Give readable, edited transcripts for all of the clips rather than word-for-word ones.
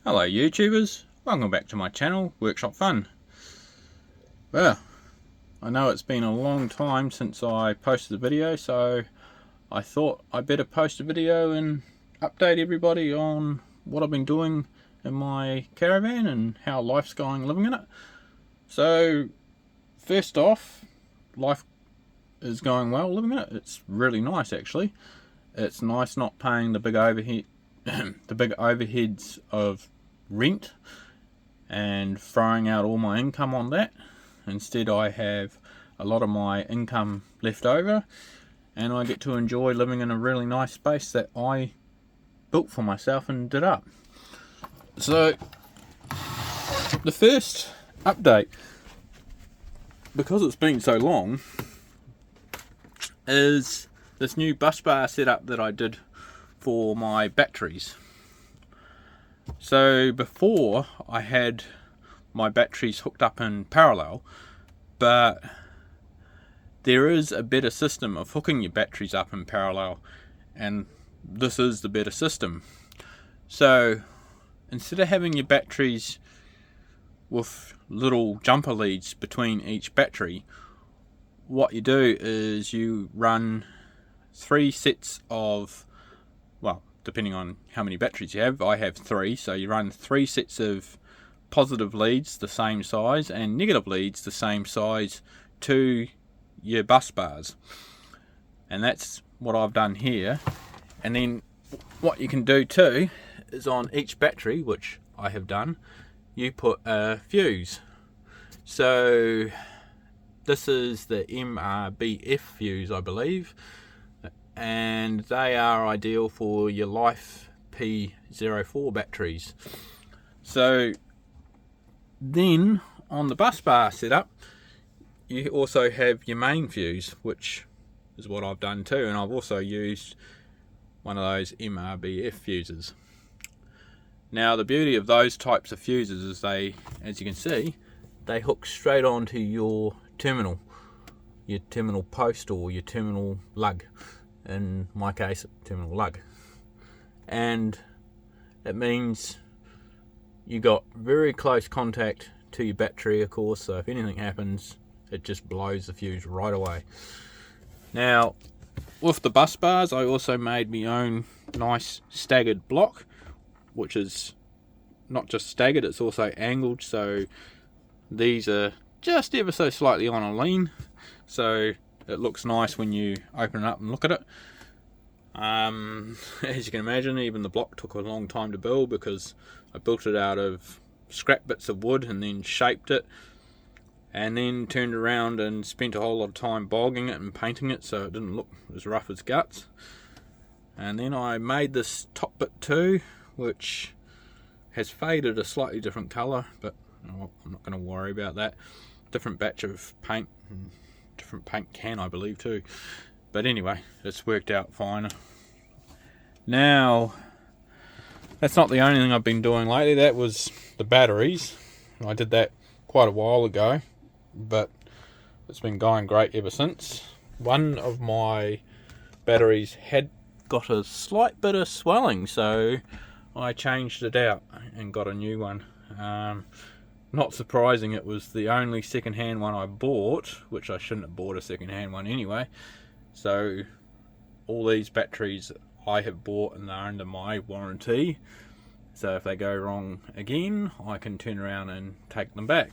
Hello YouTubers, welcome back to my channel, Workshop Fun. Well, I know it's been a long time since I posted a video, so I thought I'd better post a video and update everybody on what I've been doing in my caravan and how life's going living in it. So, first off, life is going well living in it. It's really nice actually. It's nice not paying the big overhead the big overheads of rent and throwing out all my income on that. Instead, I have a lot of my income left over and I get to enjoy living in a really nice space that I built for myself and did up. So the first update, because it's been so long, is this new bus bar setup that I did for my batteries. So before I had my batteries hooked up in parallel, but there is a better system of hooking your batteries up in parallel, and this is the better system. So instead of having your batteries with little jumper leads between each battery, what you do is you run 3 sets of, well, depending on how many batteries you have, I have 3, so you run 3 sets of positive leads the same size and negative leads the same size to your bus bars, and that's what I've done here. And then what you can do too is on each battery, which I have done, you put a fuse. So this is the MRBF fuse, I believe, and they are ideal for your Life P04 batteries. So then on the bus bar setup, you also have your main fuse, which is what I've done too, and I've also used one of those MRBF fuses. Now the beauty of those types of fuses is they, as you can see, they hook straight onto your terminal post or your terminal lug. In my case, terminal lug, and it means you got very close contact to your battery, of course, so if anything happens it just blows the fuse right away. Now with the bus bars, I also made my own nice staggered block, which is not just staggered, it's also angled, so these are just ever so slightly on a lean, so it looks nice when you open it up and look at it. As you can imagine, even the block took a long time to build because I built it out of scrap bits of wood and then shaped it and then turned around and spent a whole lot of time bogging it and painting it so it didn't look as rough as guts. And then I made this top bit too, which has faded a slightly different colour, but I'm not going to worry about that. Different batch of paint and different paint can, I believe, too. But anyway, it's worked out fine. Now, that's not the only thing I've been doing lately. That was the batteries. I did that quite a while ago, but it's been going great ever since. One of my batteries had got a slight bit of swelling, so I changed it out and got a new one. Not surprising, it was the only second-hand one I bought, which I shouldn't have bought a second-hand one anyway. So all these batteries I have bought and they're under my warranty, so if they go wrong again I can turn around and take them back.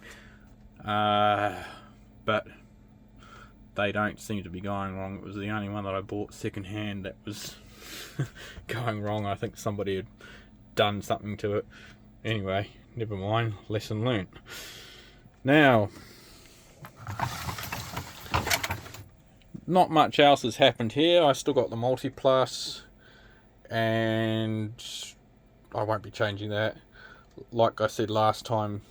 But they don't seem to be going wrong. It was the only one that I bought second-hand that was going wrong. I think somebody had done something to it. Anyway, never mind, lesson learnt. Now, not much else has happened here. I still got the Multi-Plus and I won't be changing that. Like I said last time,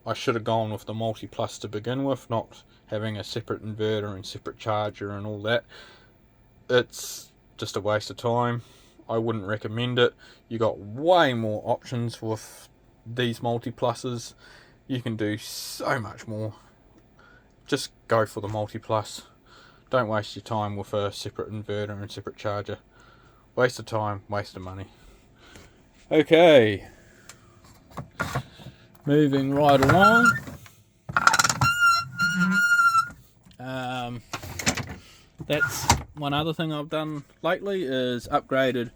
I should have gone with the Multi-Plus to begin with, not having a separate inverter and separate charger and all that. It's just a waste of time. I wouldn't recommend it. You got way more options with these Multi-Pluses. You can do so much more. Just go for the Multi-Plus. Don't waste your time with a separate inverter and separate charger. Waste of time, waste of money. Okay, moving right along. That's one other thing I've done lately, is upgraded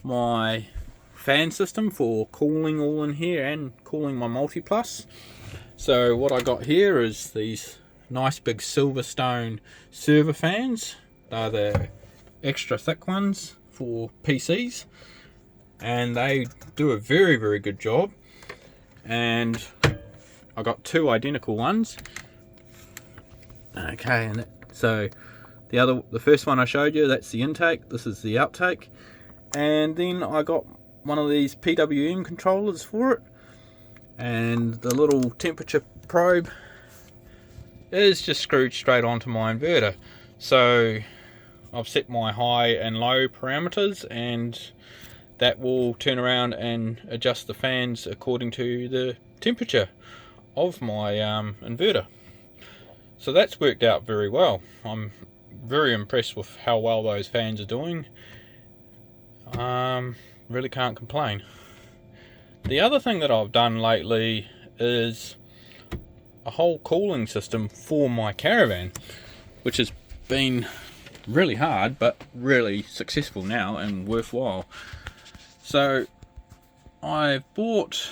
my fan system for cooling all in here and cooling my Multiplus. So what I got here is these nice big Silverstone server fans. They're the extra thick ones for PCs, and they do a very good job. And I got two identical ones. Okay, and so the first one I showed you, that's the intake, this is the outtake. And then I got one of these PWM controllers for it, and the little temperature probe is just screwed straight onto my inverter. So I've set my high and low parameters, and that will turn around and adjust the fans according to the temperature of my inverter. So that's worked out very well. I'm very impressed with how well those fans are doing. Really can't complain. The other thing that I've done lately is a whole cooling system for my caravan, which has been really hard but really successful now and worthwhile. So I've bought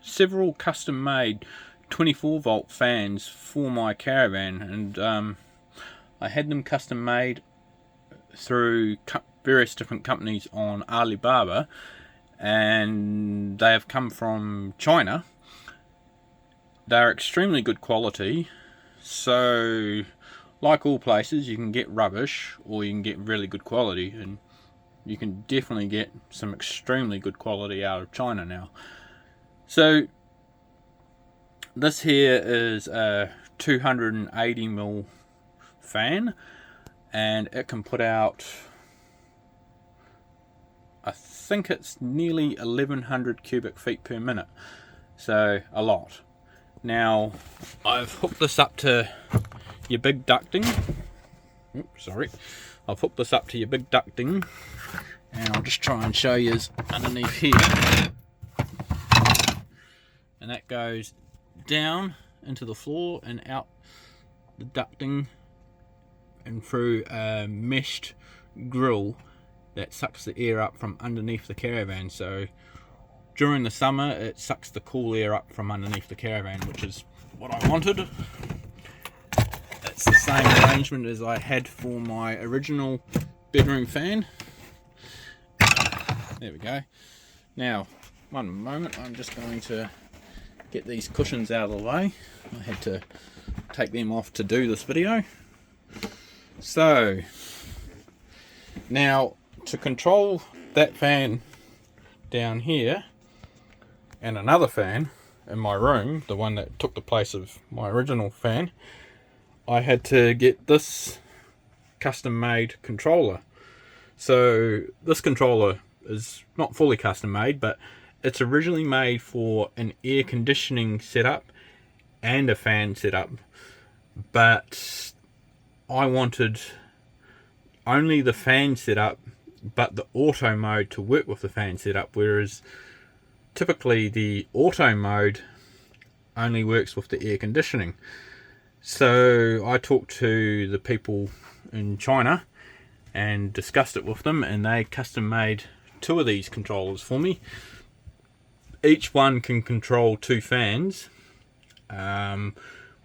several custom made 24 volt fans for my caravan, and I had them custom made through various different companies on Alibaba, and they have come from China. They're extremely good quality, so like all places, you can get rubbish or you can get really good quality, and you can definitely get some extremely good quality out of China now. So this here is a 280mm fan, and it can put out, I think it's nearly 1100 cubic feet per minute, so a lot. Now I've hooked this up to your big ducting. I've hooked this up to your big ducting, and I'll just try and show you underneath here. And that goes down into the floor and out the ducting and through a meshed grill that sucks the air up from underneath the caravan. So during the summer it sucks the cool air up from underneath the caravan, which is what I wanted. It's the same arrangement as I had for my original bedroom fan. There we go. Now, one moment, I'm just going to get these cushions out of the way. I had to take them off to do this video. So now, to control that fan down here and another fan in my room, the one that took the place of my original fan, I had to get this custom made controller. So this controller is not fully custom made, but it's originally made for an air conditioning setup and a fan setup, but I wanted only the fan setup but the auto mode to work with the fan setup, whereas typically the auto mode only works with the air conditioning. So I talked to the people in China and discussed it with them, and they custom made two of these controllers for me. Each one can control two fans,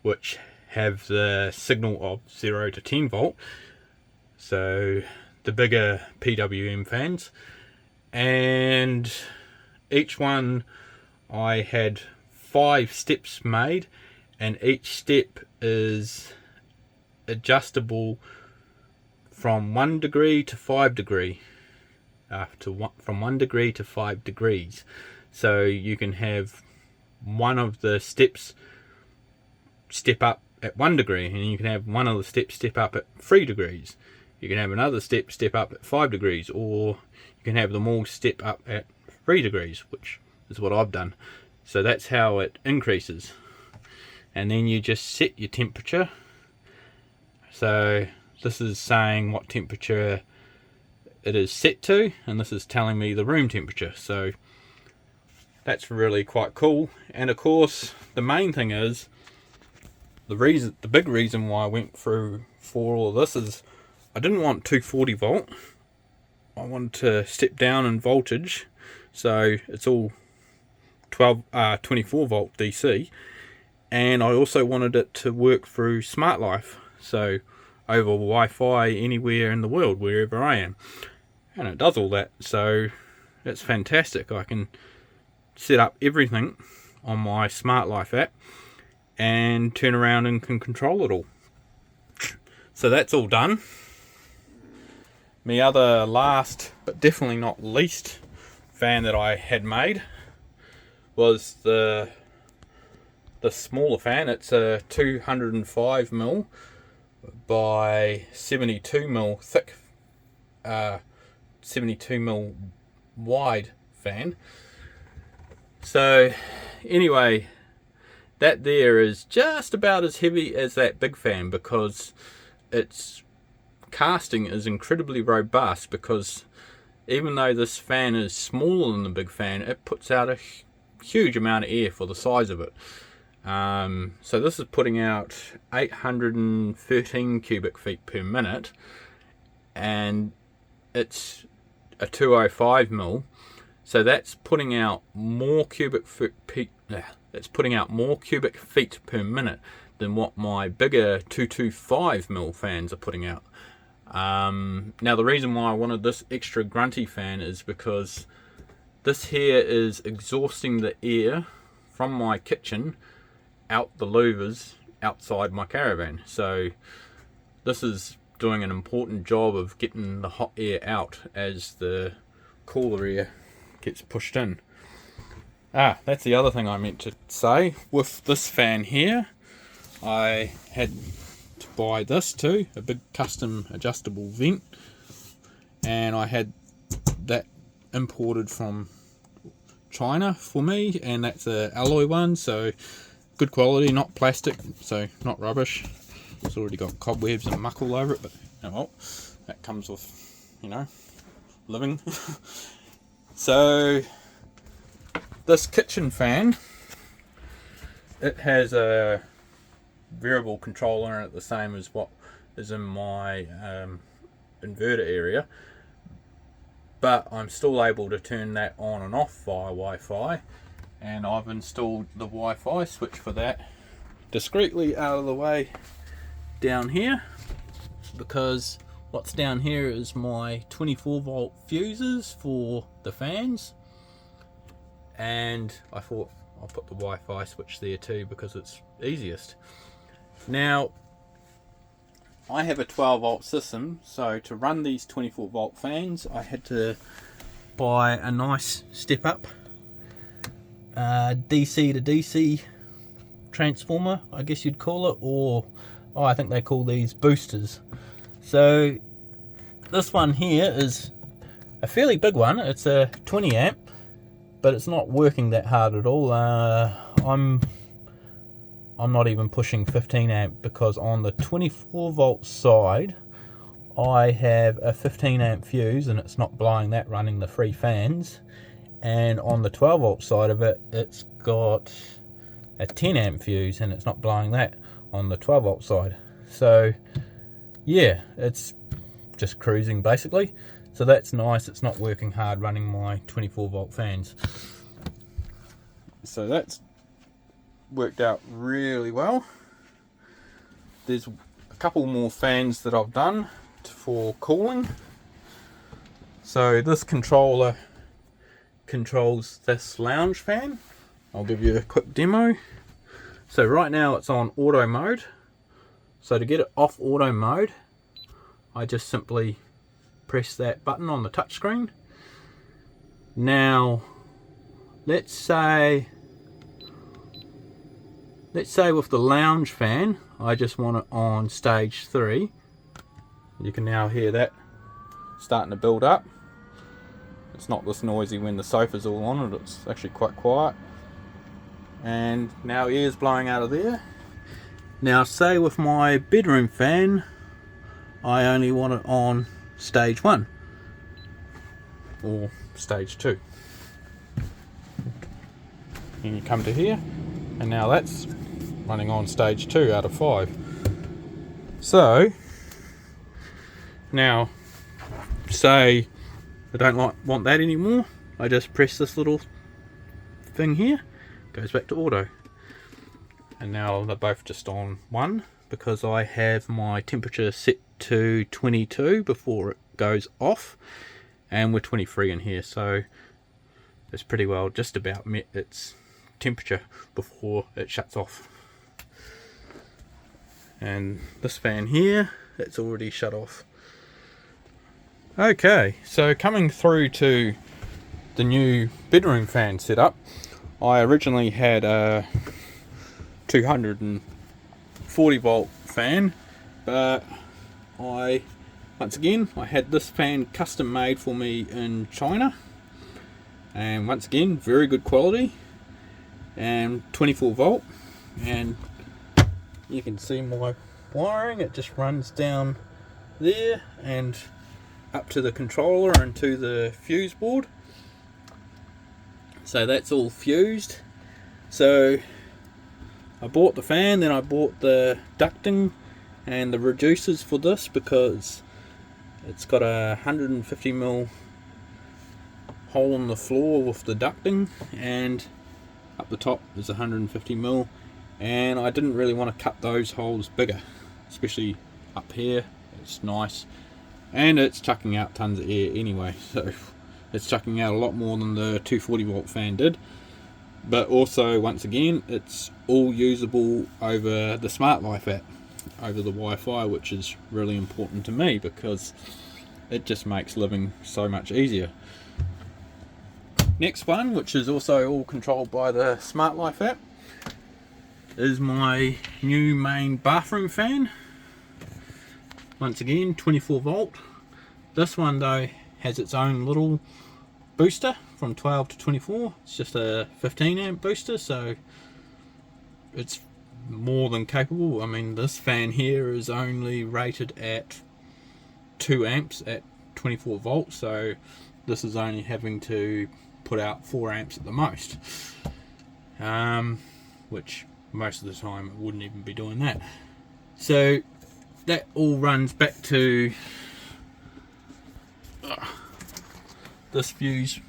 which have the signal of 0 to 10 volt, so the bigger PWM fans. And each one, I had 5 steps made, and each step is adjustable from 1 degree to 5 degree, from 1 degree to 5 degrees. So you can have one of the steps step up at 1 degree, and you can have one of the steps step up at 3 degrees. You can have another step up at 5 degrees, or you can have them all step up at 3 degrees, which is what I've done. So that's how it increases. And then you just set your temperature. So this is saying what temperature it is set to, and this is telling me the room temperature. So that's really quite cool. And of course, the main thing is, the big reason why I went through for all of this is I didn't want 240 volt. I wanted to step down in voltage, so it's all 24 volt DC, and I also wanted it to work through Smart Life, so over Wi-Fi anywhere in the world, wherever I am, and it does all that. So it's fantastic. I can set up everything on my Smart Life app and turn around and can control it all. So that's all done. My other last, but definitely not least, fan that I had made was the smaller fan. It's a 205mm by 72mm thick, 72mm wide fan. So anyway, that there is just about as heavy as that big fan, because its casting is incredibly robust, because even though this fan is smaller than the big fan, it puts out a huge amount of air for the size of it. So this is putting out 813 cubic feet per minute, and it's a 205mm, so that's putting out more cubic feet. It's putting out more cubic feet per minute than what my bigger 225mm fans are putting out. Now the reason why I wanted this extra grunty fan is because this here is exhausting the air from my kitchen out the louvers outside my caravan. So this is doing an important job of getting the hot air out as the cooler air gets pushed in. That's the other thing I meant to say. With this fan here, I had to buy this too, a big custom adjustable vent, and I had that imported from China for me, and that's a alloy one, so good quality, not plastic, so not rubbish. It's already got cobwebs and muck all over it, but oh well, that comes with, you know, living. So this kitchen fan, it has a variable controller in it, the same as what is in my inverter area, but I'm still able to turn that on and off via Wi-Fi, and I've installed the Wi-Fi switch for that discreetly out of the way down here, because what's down here is my 24 volt fuses for the fans, and I thought I'll put the Wi-Fi switch there too because it's easiest. Now I have a 12 volt system, so to run these 24 volt fans I had to buy a nice step up DC to DC transformer, I guess you'd call it, or I think they call these boosters. So this one here is a fairly big one. It's a 20 amp, but it's not working that hard at all. I'm not even pushing 15 amp, because on the 24 volt side I have a 15 amp fuse and it's not blowing that running the free fans, and on the 12 volt side of it, it's got a 10 amp fuse and it's not blowing that on the 12 volt side. So yeah, it's just cruising basically. So that's nice, it's not working hard running my 24 volt fans. So that's worked out really well. There's a couple more fans that I've done for cooling. So this controller controls this lounge fan. I'll give you a quick demo. So right now it's on auto mode. So to get it off auto mode, I just simply press that button on the touchscreen. Now let's say with the lounge fan I just want it on stage 3. You can now hear that starting to build up. It's not this noisy when the sofa's all on it, it's actually quite quiet. And now air's blowing out of there. Now say with my bedroom fan I only want it on stage 1 or stage 2. and you come to here, and now that's running on stage 2 out of 5. So now, say I don't want that anymore, I just press this little thing here, goes back to auto, and now they're both just on 1 because I have my temperature set to 22 before it goes off, and we're 23 in here, so it's pretty well just about met its temperature before it shuts off. And this fan here, it's already shut off. Okay, so coming through to the new bedroom fan setup, I originally had a 240 volt fan, but I had this fan custom made for me in China, and once again very good quality and 24 volt, and you can see my wiring, it just runs down there and up to the controller and to the fuse board. So that's all fused. So I bought the fan, then I bought the ducting and the reducers for this because it's got a 150mm hole in the floor with the ducting, and up the top is 150mm, and I didn't really want to cut those holes bigger, especially up here. It's nice, and it's chucking out tons of air anyway, so it's chucking out a lot more than the 240 volt fan did. But also, once again, it's all usable over the Smart Life app, over the Wi-Fi, which is really important to me because it just makes living so much easier. Next one, which is also all controlled by the Smart Life app, is my new main bathroom fan. Once again, 24 volt. This one though has its own little booster from 12 to 24. It's just a 15 amp booster, so it's more than capable. I mean, this fan here is only rated at 2 amps at 24 volts, so this is only having to put out 4 amps at the most, which most of the time it wouldn't even be doing that. So that all runs back to this fuse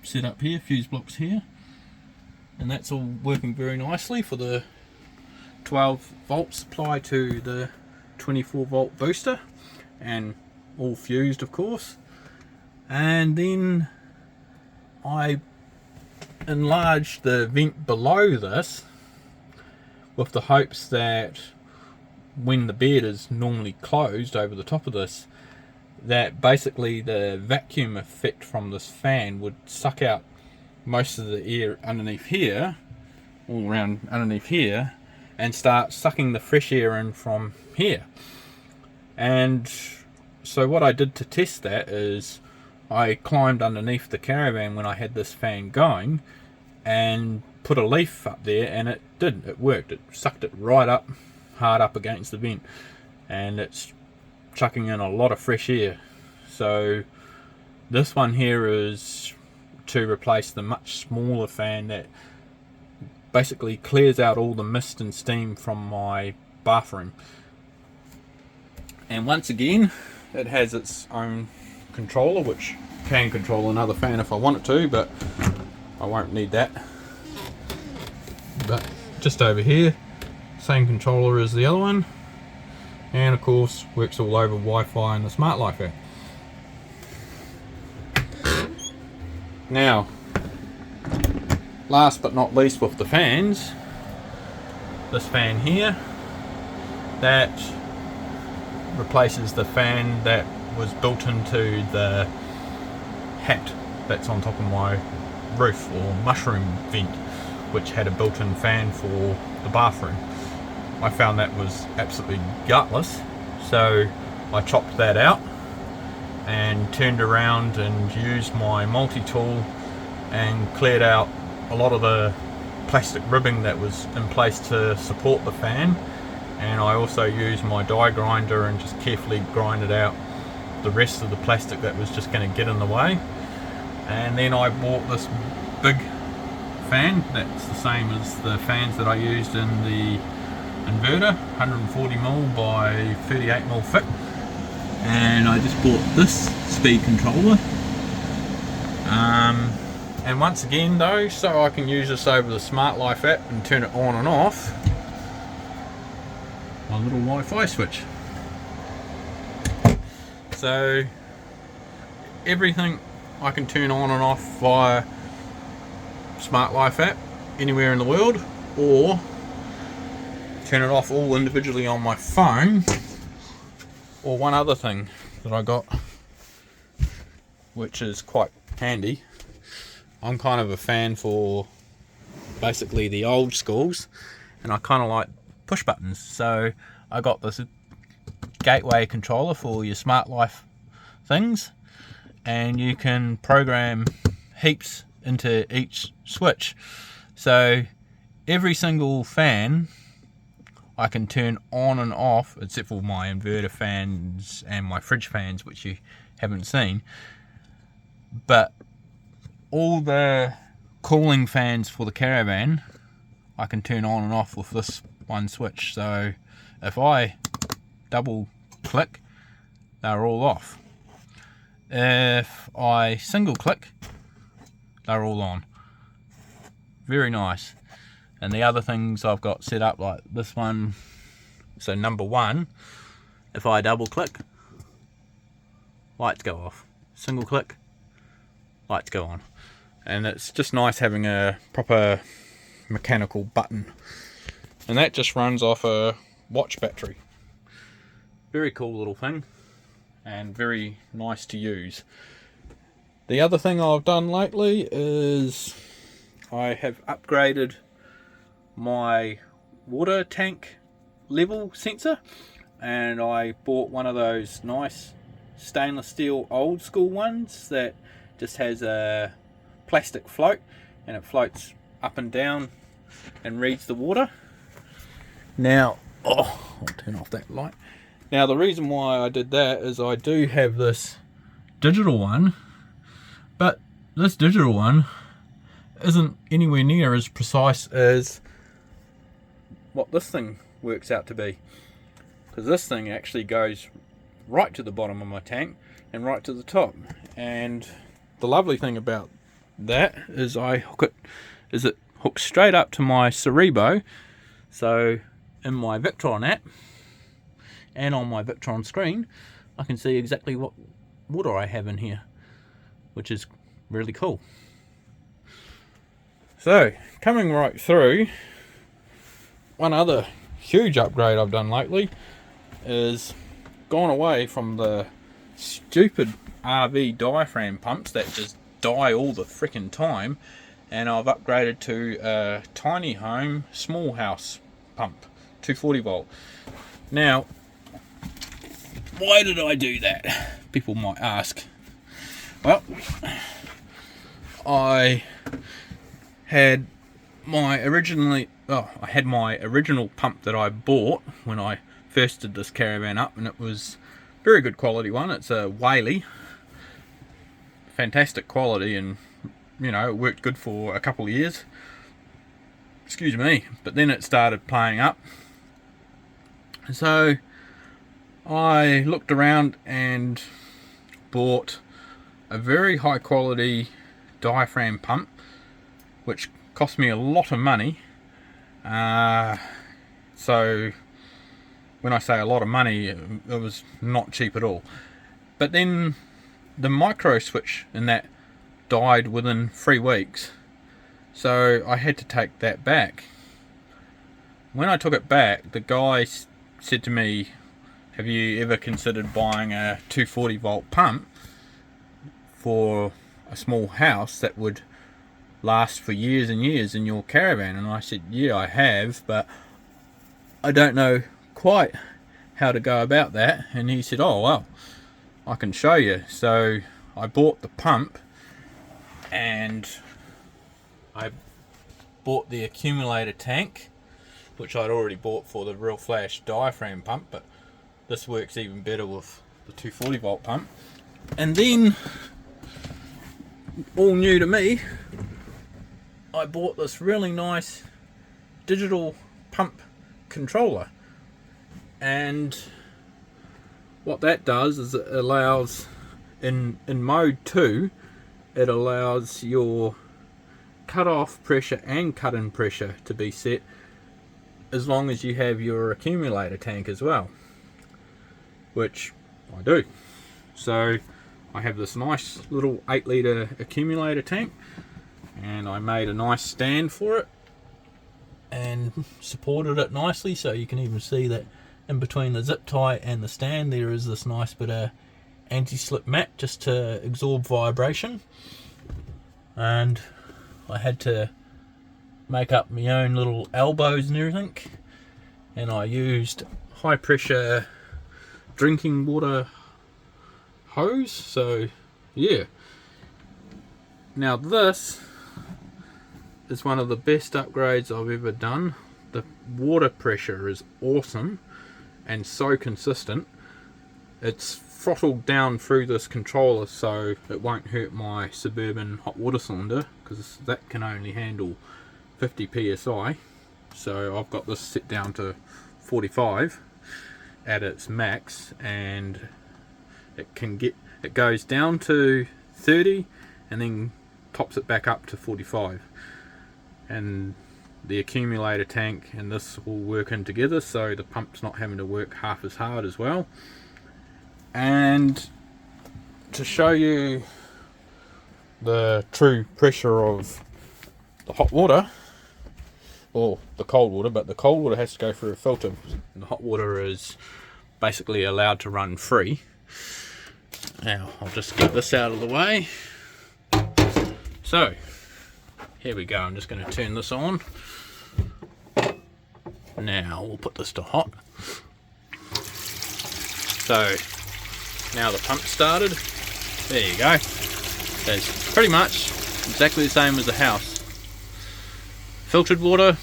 setup here, fuse blocks here, and that's all working very nicely for the 12 volt supply to the 24 volt booster, and all fused of course. And then I enlarged the vent below this with the hopes that when the bed is normally closed over the top of this, that basically the vacuum effect from this fan would suck out most of the air underneath here, all around underneath here, and start sucking the fresh air in from here. And so what I did to test that is I climbed underneath the caravan when I had this fan going and put a leaf up there, and it worked. It sucked it right up, hard up against the vent, and it's chucking in a lot of fresh air. So this one here is to replace the much smaller fan that basically clears out all the mist and steam from my bathroom. And once again, it has its own controller, which can control another fan if I want it to, but I won't need that. But just over here, same controller as the other one, and of course works all over Wi-Fi and the Smart Life app. Now, last but not least with the fans, this fan here, that replaces the fan that was built into the hat that's on top of my roof, or mushroom vent, which had a built-in fan for the bathroom. I found that was absolutely gutless, so I chopped that out and turned around and used my multi-tool and cleared out a lot of the plastic ribbing that was in place to support the fan, and I also used my die grinder and just carefully grinded out the rest of the plastic that was just going to get in the way. And then I bought this big fan. That's the same as the fans that I used in the inverter, 140mm by 38mm thick. And I just bought this speed controller. And once again though, so I can use this over the Smart Life app and turn it on and off, my little Wi-Fi switch. So everything I can turn on and off via Smart Life app anywhere in the world, or turn it off all individually on my phone. Or one other thing that I got, which is quite handy. I'm kind of a fan for basically the old schools, and I kind of like push buttons. So I got this gateway controller for your Smart Life things, and you can program heaps into each switch. So every single fan I can turn on and off, except for my inverter fans and my fridge fans, which you haven't seen. But all the cooling fans for the caravan I can turn on and off with this one switch. So if I double click, they're all off. If I single click, they're all on. Very nice. And the other things I've got set up, like this one, so number one, if I double click, lights go off. Single click, lights go on. And it's just nice having a proper mechanical button. And that just runs off a watch battery. Very cool little thing, and very nice to use. The other thing I've done lately is I have upgraded my water tank level sensor, and I bought one of those nice stainless steel old school ones that just has a plastic float, and it floats up and down and reads the water. Now, I'll turn off that light. Now the reason why I did that is I do have this digital one, but this digital one isn't anywhere near as precise as what this thing works out to be, because this thing actually goes right to the bottom of my tank and right to the top. And the lovely thing about that is it hooks straight up to my Cerebo. So in my Victron app and on my Victron screen, I can see exactly what water I have in here, which is really cool. So coming right through, one other huge upgrade I've done lately is gone away from the stupid RV diaphragm pumps that just die all the freaking time, and I've upgraded to a tiny home small house pump, 240 volt. Now, why did I do that? People might ask. Well, I had my original pump that I bought when I first did this caravan up, and it was a very good quality one. It's a Whaley, fantastic quality, and you know, it worked good for a couple of years. Excuse me. But then it started playing up. So I looked around and bought a very high quality diaphragm pump, which cost me a lot of money. So when I say a lot of money, it was not cheap at all. But then the micro switch in that died within 3 weeks, so I had to take that back. When I took it back, the guy said to me, have you ever considered buying a 240 volt pump for a small house that would last for years and years in your caravan? And I said, yeah, I have, but I don't know quite how to go about that. And he said, oh well, I can show you. So I bought the pump, and I bought the accumulator tank, which I'd already bought for the Real Flash diaphragm pump, but this works even better with the 240 volt pump. And then, all new to me, I bought this really nice digital pump controller, and what that does is it allows in mode 2 it allows your cut off pressure and cut in pressure to be set, as long as you have your accumulator tank as well, which I do. So I have this nice little 8-litre accumulator tank, and I made a nice stand for it and supported it nicely, so you can even see that in between the zip tie and the stand there is this nice bit of anti-slip mat just to absorb vibration. And I had to make up my own little elbows and everything, and I used high pressure drinking water hose. So yeah, now this is one of the best upgrades I've ever done. The water pressure is awesome and so consistent. It's throttled down through this controller so it won't hurt my Suburban hot water cylinder, because that can only handle 50 psi. So I've got this set down to 45 at its max, and it goes down to 30 and then tops it back up to 45. And the accumulator tank and this all working together, so the pump's not having to work half as hard as well. And to show you the true pressure of the hot water, or the cold water, but the cold water has to go through a filter and the hot water is basically allowed to run free. Now I'll just get this out of the way. So here we go, I'm just going to turn this on. Now we'll put this to hot. So now the pump started. There you go. It's pretty much exactly the same as the house. Filtered water.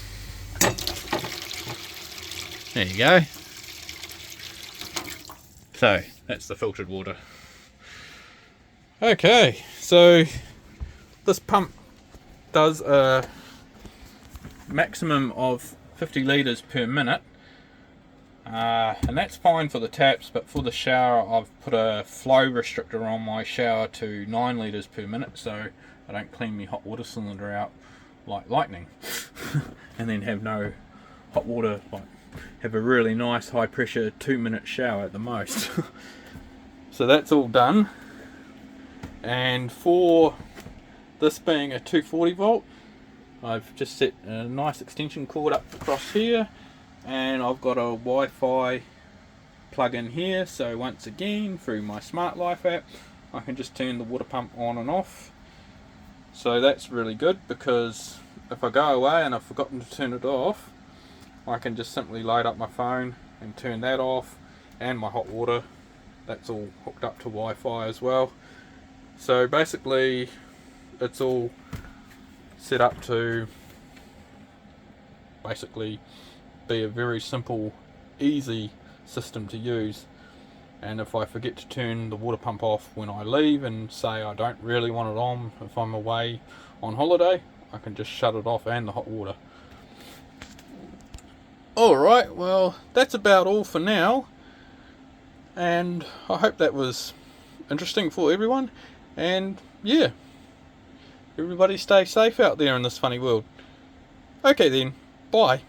There you go. So that's the filtered water. Okay, so this pump does a maximum of 50 litres per minute, and that's fine for the taps, but for the shower I've put a flow restrictor on my shower to 9 litres per minute, so I don't clean my hot water cylinder out like lightning and then have no hot water, like have a really nice high pressure 2-minute shower at the most. So that's all done. And for this being a 240 volt, I've just set a nice extension cord up across here, and I've got a Wi-Fi plug in here, so once again through my Smart Life app I can just turn the water pump on and off. So that's really good, because if I go away and I've forgotten to turn it off, I can just simply load up my phone and turn that off, and my hot water, that's all hooked up to Wi-Fi as well. So basically it's all set up to basically be a very simple, easy system to use. And if I forget to turn the water pump off when I leave, and say I don't really want it on if I'm away on holiday, I can just shut it off, and the hot water. Alright, well that's about all for now, and I hope that was interesting for everyone. And yeah, everybody stay safe out there in this funny world. Okay then, bye.